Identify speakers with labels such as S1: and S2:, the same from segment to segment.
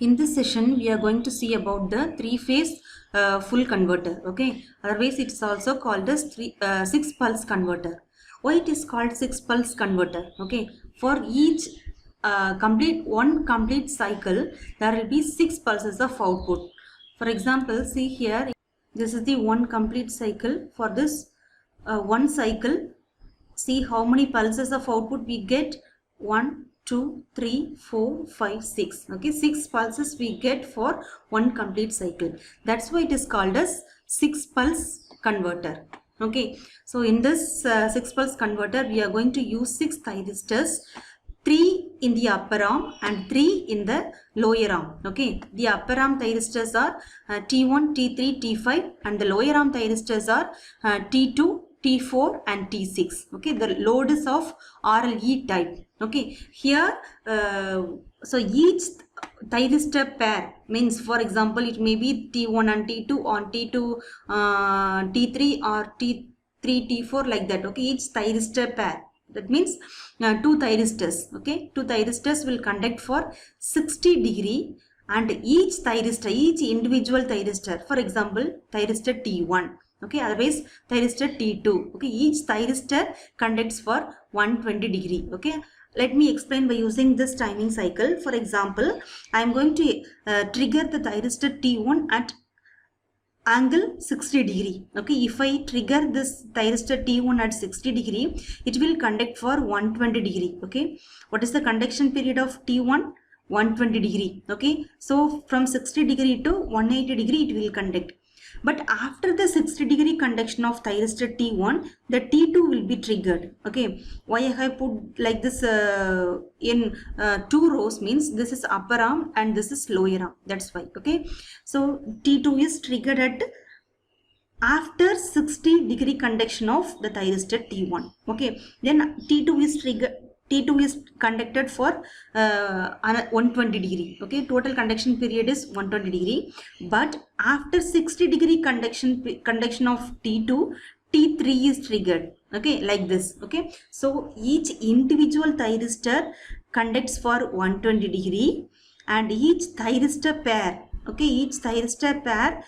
S1: In this session, we are going to see about the three-phase full converter. Okay, otherwise it's also called as six pulse converter. Why it is called six pulse converter? Okay, for each one complete cycle, there will be six pulses of output. For example, see here, this is the one complete cycle. For this one cycle, see how many pulses of output we get. 1 2 3 4 5 6. Okay, 6 pulses we get for one complete cycle. That's why it is called as 6 pulse converter. Okay, so in this 6 pulse converter we are going to use 6 thyristors, 3 in the upper arm and 3 in the lower arm. Okay, the upper arm thyristors are T1, T3, T5 and the lower arm thyristors are T2, T4 and T6. Okay, the load is of RLE type. Okay, here so each thyristor pair means, for example, it may be T1 and T2 on T2 T3 or T3 T4 like that. Okay, each thyristor pair, that means two thyristors. Okay, two thyristors will conduct for 60 degree and each thyristor, each individual thyristor, for example thyristor T1, okay, otherwise thyristor T2, okay, each thyristor conducts for 120 degree. Okay, let me explain by using this timing cycle. For example, I am going to trigger the thyristor T1 at angle 60 degree. Okay, if I trigger this thyristor T1 at 60 degree, it will conduct for 120 degree. Okay, what is the conduction period of T1? 120 degree. Okay, so from 60 degree to 180 degree it will conduct. But after the 60 degree conduction of thyristor T1, the T2 will be triggered. Okay, why I have put like this in two rows means this is upper arm and this is lower arm. That's why. Okay, so T2 is triggered at after 60 degree conduction of the thyristor T1. Okay, then T2 is triggered. T2 is conducted for 120 degree. Okay, total conduction period is 120 degree. But after 60 degree conduction of T2, T3 is triggered. Okay, like this. Okay, so each individual thyristor conducts for 120 degree and each thyristor pair, okay, each thyristor pair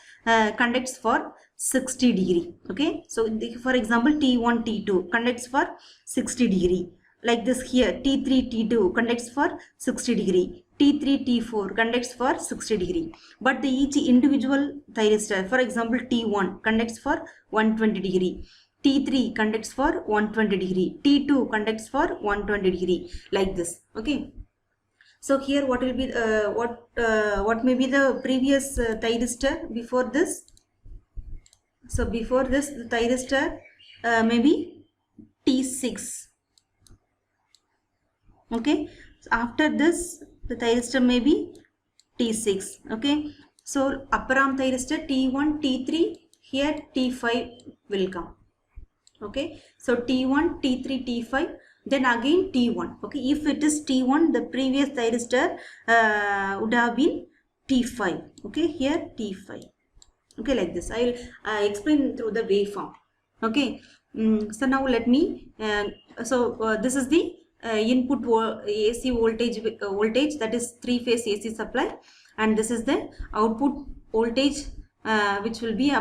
S1: conducts for 60 degree. Okay, so for example T1, T2 conducts for 60 degree. Like this here, T3, T2 conducts for 60 degree, T3, T4 conducts for 60 degree. But each individual thyristor, for example T1 conducts for 120 degree, T3 conducts for 120 degree, T2 conducts for 120 degree, like this. Okay, so here what will be what may be the previous thyristor before this? So before this the thyristor may be T6. Okay, so after this the thyristor may be T6. Okay, so upper arm thyristor T1, T3, here T5 will come. Okay, so T1, T3, T5, then again T1. Okay, if it is T1, the previous thyristor would have been T5. Okay, here T5. Okay, like this. I will explain through the waveform. Okay, so now let me this is the input AC voltage, that is three-phase AC supply, and this is the output voltage which will be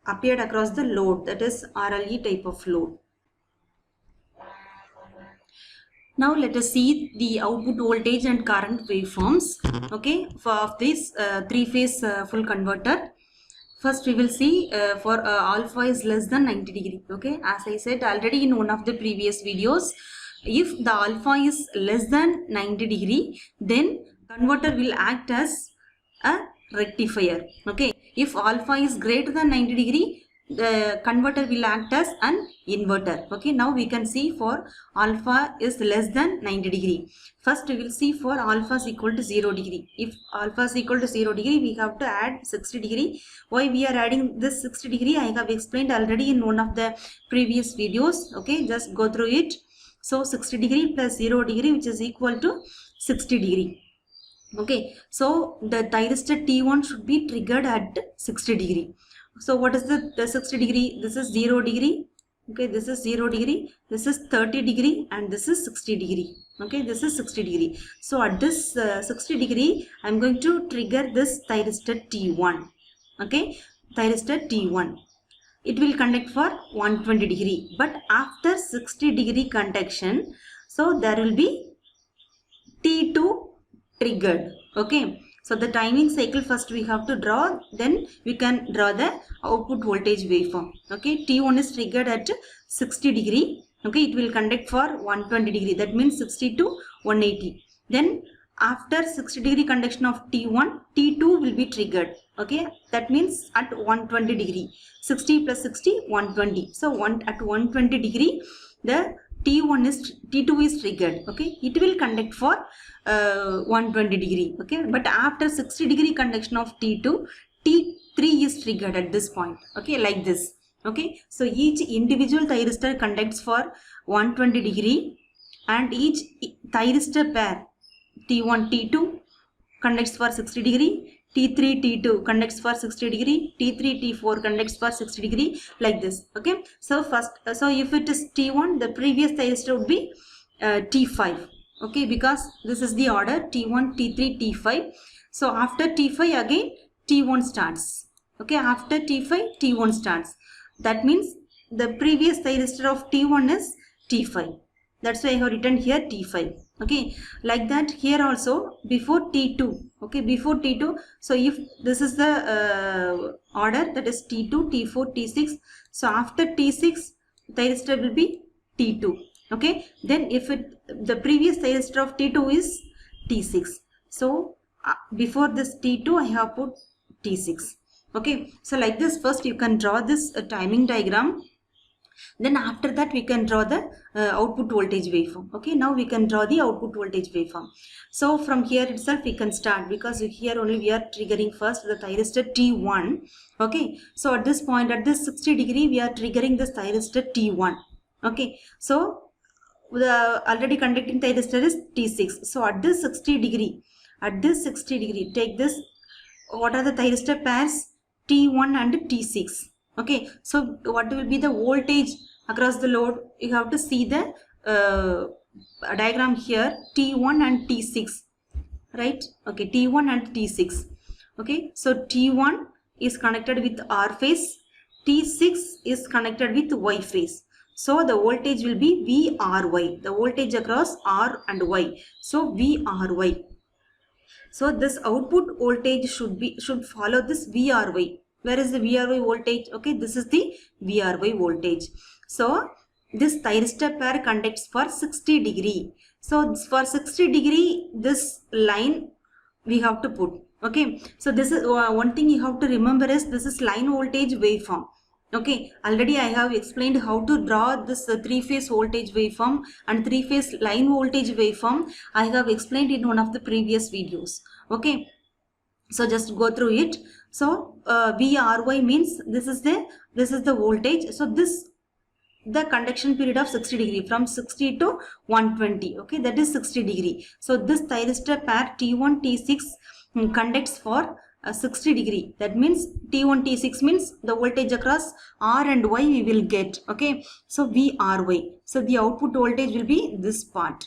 S1: appeared across the load, that is RLE type of load. Now let us see the output voltage and current waveforms. Okay, for this three-phase full converter. First we will see for alpha is less than 90 degree. Okay, as I said already in one of the previous videos, if the alpha is less than 90 degree, then converter will act as a rectifier. Okay, if alpha is greater than 90 degree, the converter will act as an inverter. Okay, now we can see for alpha is less than 90 degree. First we will see for alpha is equal to 0 degree. If alpha is equal to 0 degree, we have to add 60 degree. Why we are adding this 60 degree? I have explained already in one of the previous videos. Okay, just go through it. So 60 degree plus 0 degree, which is equal to 60 degree. Okay, so the thyristor T1 should be triggered at 60 degree. So what is the 60 degree? This is 0 degree, Okay, this is 0 degree, this is 30 degree, and this is 60 degree. Okay, this is 60 degree. So at this 60 degree, I am going to trigger this thyristor T1. Okay, thyristor T1. It will conduct for 120 degree. But after 60 degree conduction, so there will be T2 triggered. Okay. So the timing cycle first we have to draw, then we can draw the output voltage waveform. Okay, T1 is triggered at 60 degree. Okay, it will conduct for 120 degree. That means 60 to 180. Then after 60 degree conduction of T1, T2 will be triggered. Okay, that means at 120 degree. 60 plus 60, 120. So at 120 degree, the T2 is triggered. Okay, it will conduct for 120 degree. Okay, but after 60 degree conduction of T2, T3 is triggered at this point. Okay, like this. Okay, so each individual thyristor conducts for 120 degree, and each thyristor pair T1, T2 conducts for 60 degree. T3, T2 conducts for 60 degree, T3, T4 conducts for 60 degree, like this. Okay, so first, so if it is T1, the previous thyristor would be T5. Okay, because this is the order T1, T3, T5. So after T5 again T1 starts. Okay, after T5 T1 starts. That means the previous thyristor of T1 is T5. That's why I have written here T5. Okay, like that here also before T2. Okay, before T2. So if this is the order, that is T2, T4, T6. So after T6, thyristor will be T2. Okay, then if the previous thyristor of T2 is T6. So before this T2, I have put T6. Okay, so like this, first you can draw this timing diagram. Then after that we can draw the output voltage waveform. Okay, now we can draw the output voltage waveform. So from here itself we can start, because here only we are triggering first the thyristor T1. Okay, so at this point, at this 60 degree, we are triggering this thyristor T1. Okay, so the already conducting thyristor is T6. So at this 60 degree, take this, what are the thyristor pairs? T1 and T6. Okay, so what will be the voltage across the load? You have to see the diagram here, T1 and T6, right? Okay, T1 and T6. Okay, so T1 is connected with R phase, T6 is connected with Y phase. So the voltage will be VRY, the voltage across R and Y. So VRY. So this output voltage should follow this VRY. Where is the VRY voltage? Okay, this is the VRY voltage. So this thyristor pair conducts for 60 degree. So for 60 degree, this line we have to put. Okay, so this is one thing you have to remember is this is line voltage waveform. Okay, already I have explained how to draw this three-phase voltage waveform and three-phase line voltage waveform. I have explained in one of the previous videos. Okay, so just go through it. So VRY means this is the voltage. So the conduction period of 60 degree, from 60 to 120. Okay, that is 60 degree. So this thyristor pair T1, T6 conducts for 60 degree. That means T1, T6 means the voltage across R and Y we will get. Okay, so VRY. So the output voltage will be this part.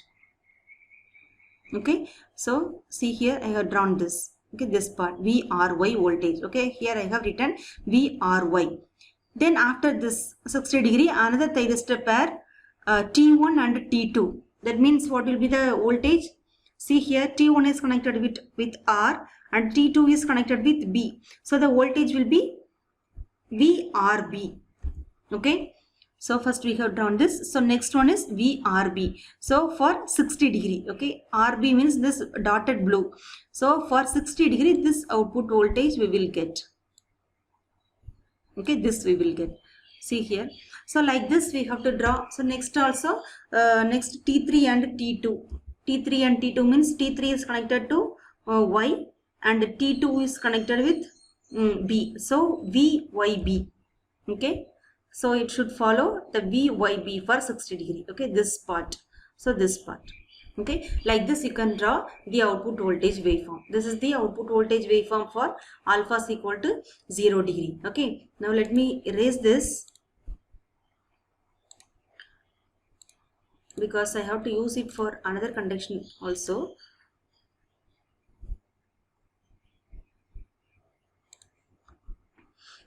S1: Okay, so see here I have drawn this. Okay, this part VRY voltage. Okay, here I have written VRY. Then after this 60 degree, another thyristor pair T1 and T2. That means what will be the voltage? See here T1 is connected with R and T2 is connected with B. So the voltage will be VRB. Okay. So first we have drawn this. So next one is VRB. So for 60 degree. Okay. RB means this dotted blue. So for 60 degree, this output voltage we will get. Okay, this we will get. See here. So like this we have to draw. So next also, next T3 and T2. T3 and T2 means T3 is connected to Y and T2 is connected with B. So VYB. Okay. So it should follow the VYB for 60 degree. Okay, this part. So this part. Okay, like this you can draw the output voltage waveform. This is the output voltage waveform for alpha is equal to 0 degree. Okay, now let me erase this. because I have to use it for another conduction also.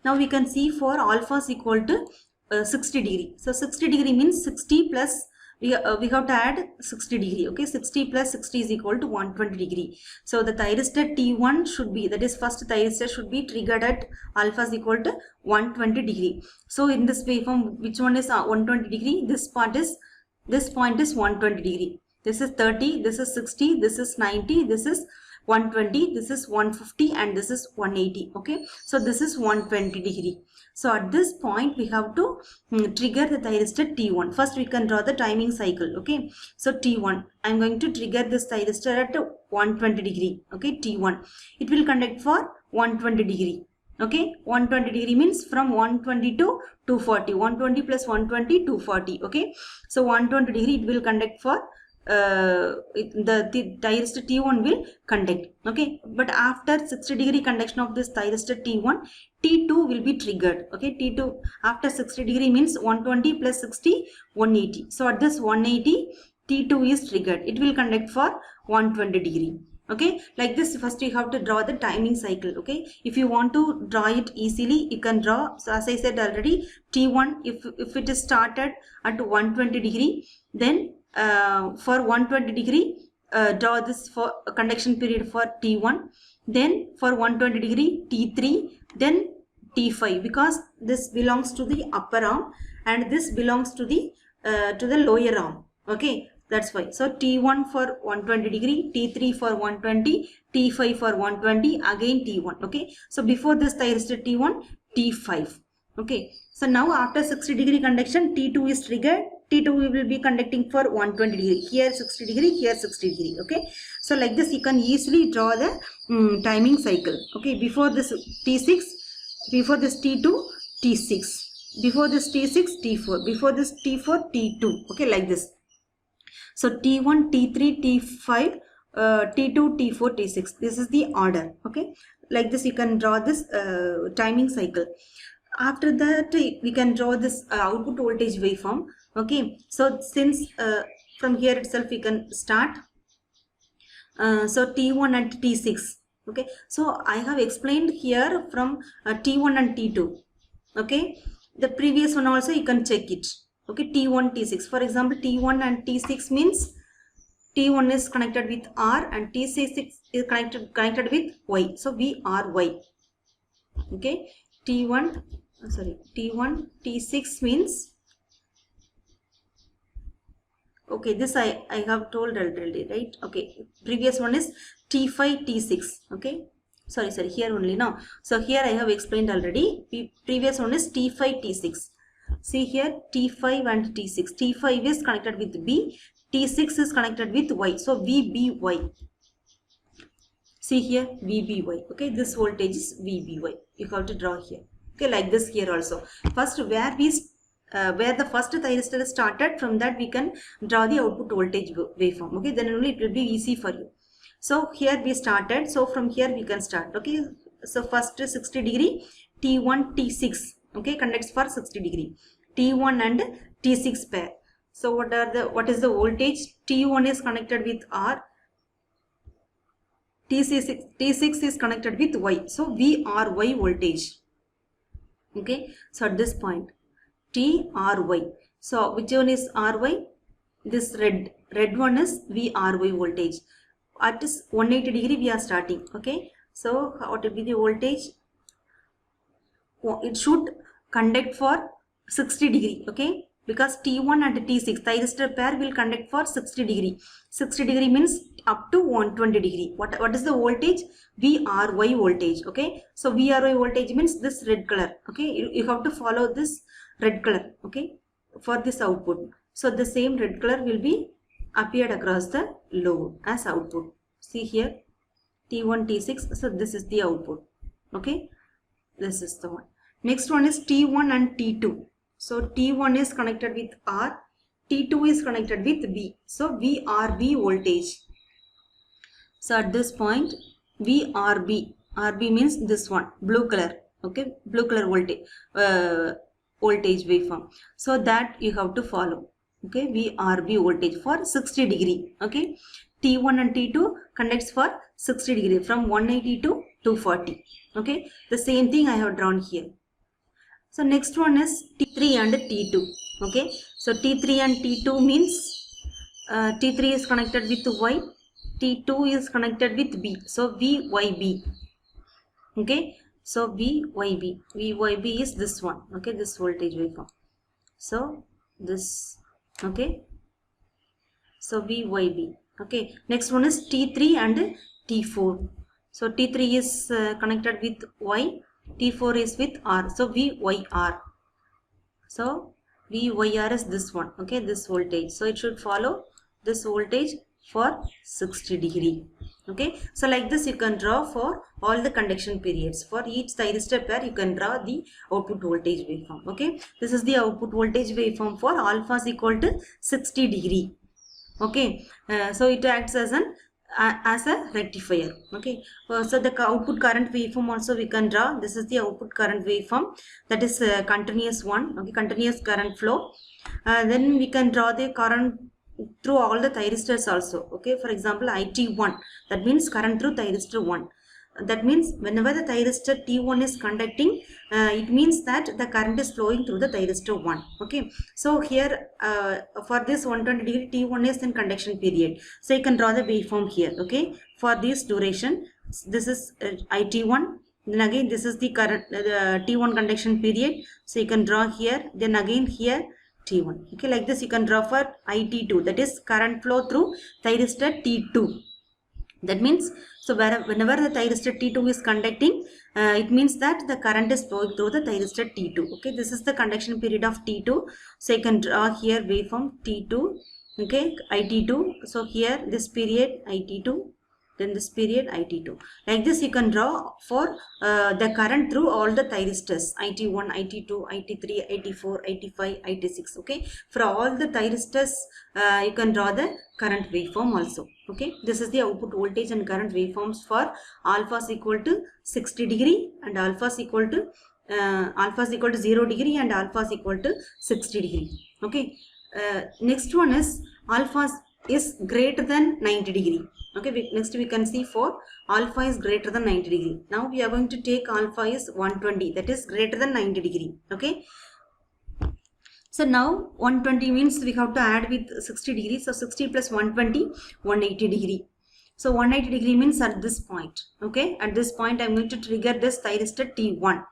S1: Now we can see for alpha is equal to 60 degree. So 60 degree means 60 plus we have to add 60 degree. Okay, 60 plus 60 is equal to 120 degree. So the thyristor T1 should be, that is first thyristor should be triggered at alpha is equal to 120 degree. So in this waveform, which one is 120 degree? This point is 120 degree. This is 30, this is 60, this is 90, this is 120, this is 150, and this is 180. Okay, so this is 120 degree. So at this point we have to trigger the thyristor T1. First we can draw the timing cycle. Okay, so T1, I am going to trigger this thyristor at 120 degree. Okay, T1, it will conduct for 120 degree. Okay, 120 degree means from 120 to 240. 120 plus 120, 240. Okay, so 120 degree it will conduct for the thyristor T1 will conduct. Okay, but after 60 degree conduction of this thyristor T1, T2 will be triggered. Okay, T2 after 60 degree means 120 plus 60, 180. So at this 180, T2 is triggered. It will conduct for 120 degree. Okay, like this first you have to draw the timing cycle. Okay, if you want to draw it easily, you can draw. So as I said already, T1, if it is started at 120 degree, then for 120 degree draw this for a conduction period for T1, then for 120 degree T3, then T5, because this belongs to the upper arm and this belongs to the lower arm. Okay, that's why. So T1 for 120 degree, T3 for 120, T5 for 120, again T1. Okay, so before this thyristor T1, T5. Okay, so now after 60 degree conduction, T2 is triggered. T2 we will be conducting for 120 degree. Here 60 degree, here 60 degree. Okay, so like this you can easily draw the timing cycle. Okay, before this T6, before this T2, T6, before this T6, T4, before this T4, T2. Okay, like this. So T1, T3, T5, T2, T4, T6. This is the order. Okay, like this you can draw this timing cycle. After that we can draw this output voltage waveform. Okay, so since from here itself we can start. So T1 and T6. Okay, so I have explained here from T1 and T2. Okay, the previous one also you can check it. Okay, T1, T6. For example, T1 and T6 means T1 is connected with R and T6 is connected with Y. So V R Y. Okay, T1, T6 means, okay, this I have told already, right? Okay, previous one is T5, T6. Okay, sorry, here only now. So here I have explained already. Previous one is T5, T6. See here, T5 and T6. T5 is connected with B, T6 is connected with Y. So VBY. See here, VBY. Okay, this voltage is VBY. You have to draw here. Okay, like this here also. First, where the first thyristor started, from that we can draw the output voltage waveform. Okay, then only it will be easy for you. So here we started. So from here we can start. Okay, so first 60 degree T1, T6. Okay, conducts for 60 degree. T1 and T6 pair. So what is the voltage? T1 is connected with R. T6 is connected with Y. So VRY voltage. Okay, so at this point TRY. So which one is RY? This red one is VRY voltage. At this 180 degree we are starting. Okay, so what will be the voltage? It should conduct for 60 degree. Okay, because T1 and T6 thyristor pair will conduct for 60 degree. 60 degree means up to 120 degree. What is the voltage? VRY voltage. Okay, so VRY voltage means this red color. Okay, you have to follow this red color. Okay, for this output. So the same red color will be appeared across the logo as output. See here, T1, T6. So this is the output. Okay, this is the one. Next one is T1 and T2. So T1 is connected with R, T2 is connected with B. So VRB voltage. So at this point VRB, RB means this one, blue color. Okay, blue color voltage waveform. So that you have to follow. Okay, VRB voltage for 60 degree. Okay, T1 and T2 conducts for 60 degree from 180 to 240. Okay, the same thing I have drawn here. So next one is T3 and T2. Okay, so T3 and T2 means T3 is connected with Y, T2 is connected with B. So VYB. Okay, so VYB is this one. Okay, this voltage waveform. So this, okay, so VYB. Okay, next one is T3 and T4. So T3 is connected with Y, T4 is with R. So VYR. So VYR is this one. Okay, this voltage. So it should follow this voltage for 60 degree. Okay, so like this you can draw for all the conduction periods. For each thyristor pair you can draw the output voltage waveform. Okay, this is the output voltage waveform for alpha is equal to 60 degree. Okay, so it acts as a rectifier. Okay, so the output current waveform also we can draw. This is the output current waveform, that is continuous one. Okay, continuous current flow. Then we can draw the current through all the thyristors also. Okay, for example IT1, that means current through thyristor 1. That means whenever the thyristor T1 is conducting, it means that the current is flowing through the thyristor 1. Okay, so here for this 120 degree T1 is in conduction period, so you can draw the waveform here. Okay, for this duration, this is IT1, then again this is the current T1 conduction period, so you can draw here, then again here T1. Okay, like this you can draw for IT2, that is current flow through thyristor T2. That means, so whenever the thyristor T2 is conducting, it means that the current is flowing through the thyristor T2. Okay, this is the conduction period of T2. So you can draw here waveform T2. Okay, IT2. So here this period IT2, then this period IT2. Like this you can draw for the current through all the thyristors, IT1, IT2, IT3, IT4, IT5, IT6. Okay, for all the thyristors you can draw the current waveform also. Okay, this is the output voltage and current waveforms for alpha is equal to 60 degree and alpha is equal to 0 degree and alpha is equal to 60 degree. Okay, next one is alpha is greater than 90 degree. Okay, next we can see for alpha is greater than 90 degree. Now we are going to take alpha is 120, that is greater than 90 degree. Okay, so now 120 means we have to add with 60 degrees. So 60 plus 120, 180 degree. So 180 degree means at this point. Okay, at this point I am going to trigger this thyristor T1.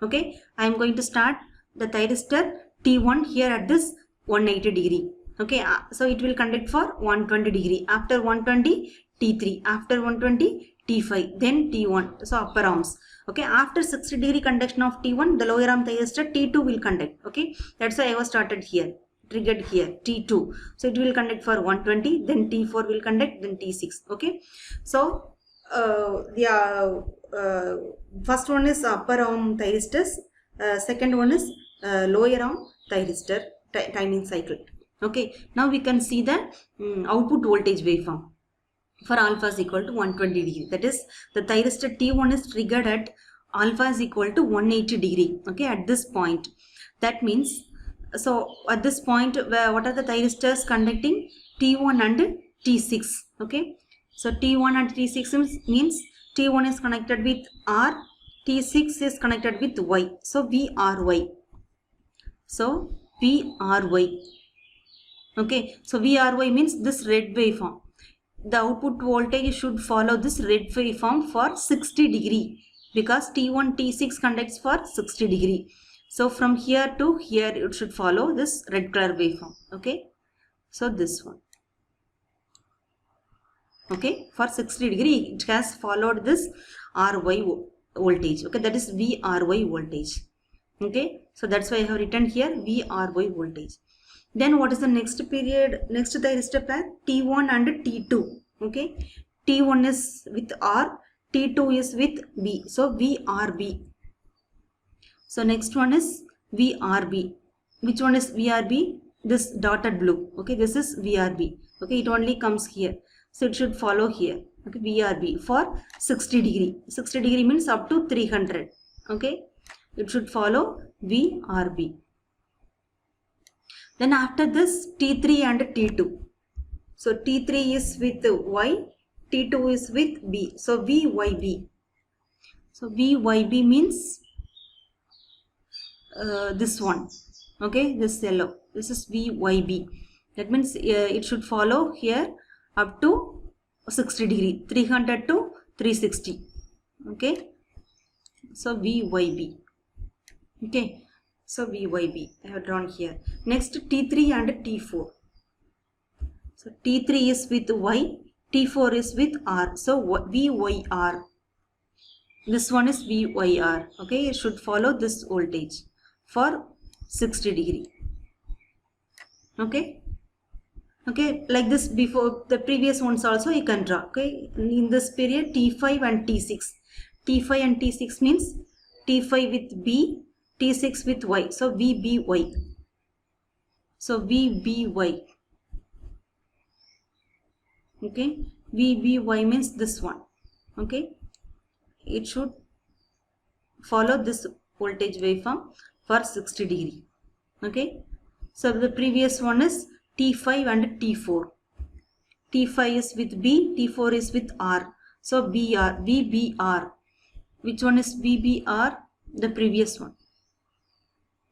S1: Okay, I am going to start the thyristor T1 here at this 180 degree. Okay, so it will conduct for 120 degree. After 120 T3, after 120 T5, then T1. So upper arms. Okay, after 60 degree conduction of T1, the lower arm thyristor T2 will conduct. Okay, that's why I was started here, triggered here T2. So it will conduct for 120, then T4 will conduct, then T6. Okay, so first one is upper arm thyristors, second one is lower arm thyristor timing cycle. Okay, now we can see the output voltage waveform for alpha is equal to 120 degree. That is, the thyristor T1 is triggered at alpha is equal to 180 degree. Okay, at this point. That means, so at this point, what are the thyristors conducting? T1 and T6. Okay, so T1 and T6 means T1 is connected with R, T6 is connected with Y. So VRY. So VRY. Okay, so VRY means this red waveform. The output voltage should follow this red waveform for 60 degree because T1, T6 conducts for 60 degree. So from here to here it should follow this red color waveform. Okay, so this one. Okay, for 60 degree it has followed this RY voltage. Okay, that is VRY voltage. Okay, so that's why I have written here VRY voltage. Then what is the next period, next thyristor pair? T1 and T2. Okay, T1 is with R, T2 is with B. So VRB. So next one is VRB. Which one is VRB? This dotted blue. Okay, this is VRB. Okay, it only comes here. So it should follow here. Okay, VRB for 60 degree. 60 degree means up to 300. Okay, it should follow VRB. Then after this T3 and T2. So T3 is with Y, T2 is with B. So VYB. So VYB means this one. Okay, this yellow. This is VYB. That means it should follow here up to 60 degree, 300 to 360. Okay. So VYB. Okay. So VYB I have drawn here. Next T3 and T4. So T3 is with Y, T4 is with R. So VYR. This one is VYR. Okay, it should follow this voltage for 60 degree. Okay. Okay, like this before the previous ones also you can draw. Okay, in this period T5 and T6. T5 and T6 means T5 with B, T6 with Y. So VBY. So VBY. Okay, VBY means this one. Okay, it should follow this voltage waveform for 60 degree. Okay, so the previous one is T5 and T4. T5 is with B, T4 is with R. So BR, VBR. Which one is VBR? The previous one.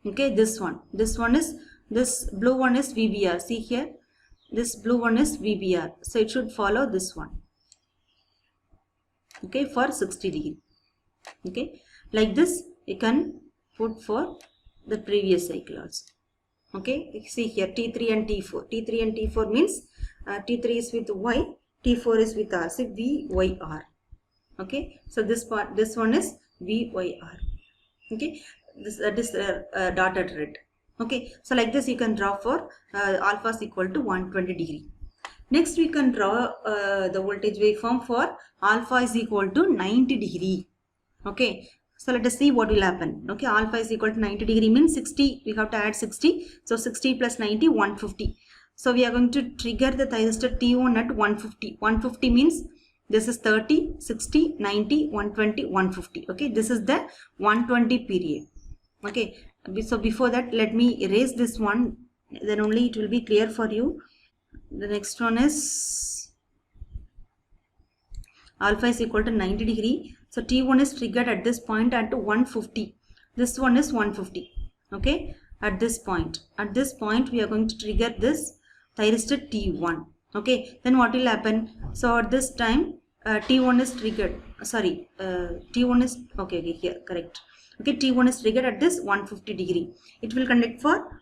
S1: Okay, this one. This one is, this blue one is VBR. See here, this blue one is VBR. So it should follow this one. Okay, for 60 degree. Okay, like this you can put for the previous cycle also. Okay, see here T3 and T4. T3 and T4 means T3 is with Y, T4 is with R. So VYR. Okay, so this part, this one is VYR. Okay, this dotted red. Okay, so like this you can draw for alpha is equal to 120 degree. Next we can draw the voltage waveform for alpha is equal to 90 degree. Okay, so let us see what will happen. Okay, alpha is equal to 90 degree means 60, we have to add 60. So 60 plus 90, 150. So we are going to trigger the thyristor T1 at 150. 150 means this is 30, 60, 90, 120, 150. Okay, this is the 120 period. Okay, so before that let me erase this one, then only it will be clear for you. The next one is alpha is equal to 90 degree. So T1 is triggered at this point at 150. This one is 150. Okay, at this point. At this point we are going to trigger this thyristor T1. Okay, then what will happen? So at this time T1 is triggered. Sorry, T1 is okay here, correct. Okay, T1 is triggered at this 150 degree. It will conduct for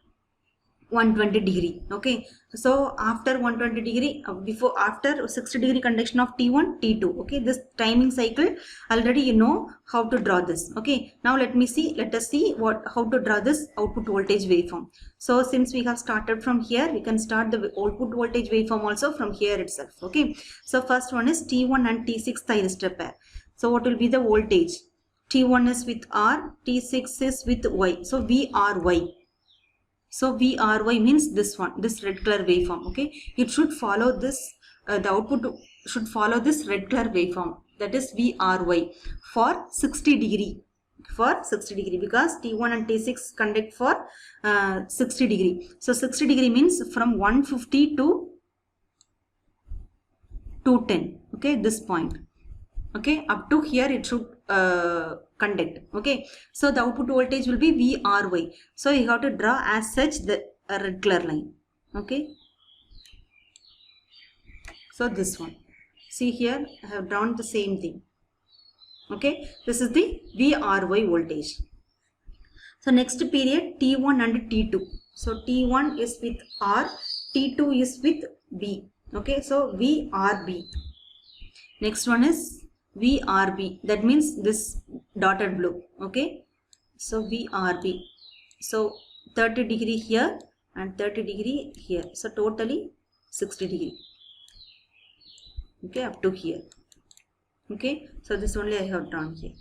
S1: 120 degree. Okay, so after 120 degree, after 60 degree conduction of T1, T2. Okay, this timing cycle already you know how to draw this. Okay, now let us see how to draw this output voltage waveform. So since we have started from here, we can start the output voltage waveform also from here itself. Okay, so first one is T1 and T6 thyristor pair. So what will be the voltage? T1 is with R, T6 is with Y. So VRY. So VRY means this one, this red color waveform. Okay, it should follow this, the output should follow this red color waveform, that is VRY for 60 degree. For 60 degree, because T1 and T6 conduct for 60 degree. So 60 degree means from 150 to 210. Okay, this point. Okay, up to here it should conduct. Okay, so the output voltage will be VRY. So you have to draw as such the red color line. Okay, so this one, see here I have drawn the same thing. Okay, this is the VRY voltage. So next period T1 and T2. So T1 is with R, T2 is with B. Okay, so VRB. Next one is VRB, that means this dotted blue. Okay, so VRB. So 30 degree here and 30 degree here. So totally 60 degree. Okay, up to here. Okay, so this only I have drawn here.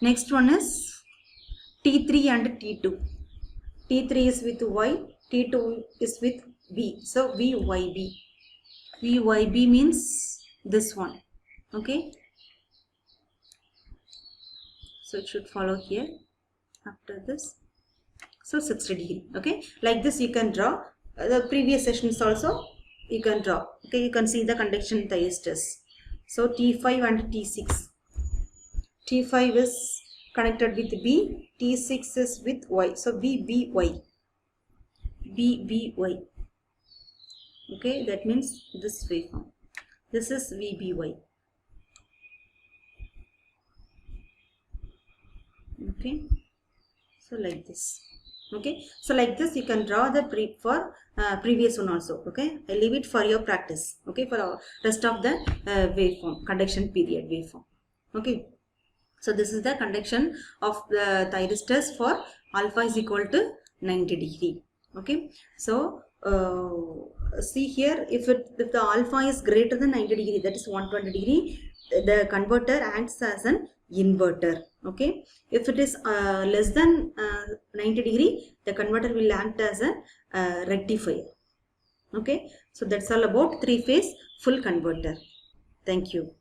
S1: Next one is T3 and T2. T3 is with Y, T2 is with B. So VYB. VYB means this one. Okay, so it should follow here after this. So 60 degree. Okay, like this you can draw The previous sessions also you can draw. Okay, you can see the conduction thyristors. So T5 and T6. T5 is connected with B, T6 is with Y. So BBY. BBY. Okay, that means this waveform. This is VBY. Okay, so like this. Okay, so like this you can draw the previous one also. Okay, I leave it for your practice. Okay, for our rest of the waveform, conduction period waveform. Okay, so this is the conduction of the thyristors for alpha is equal to 90 degree. Okay, so see here, if the alpha is greater than 90 degree, that is 120 degree, the converter acts as an inverter. Okay, if it is less than 90 degree, the converter will act as a rectifier. Okay, so that's all about three-phase full converter. Thank you.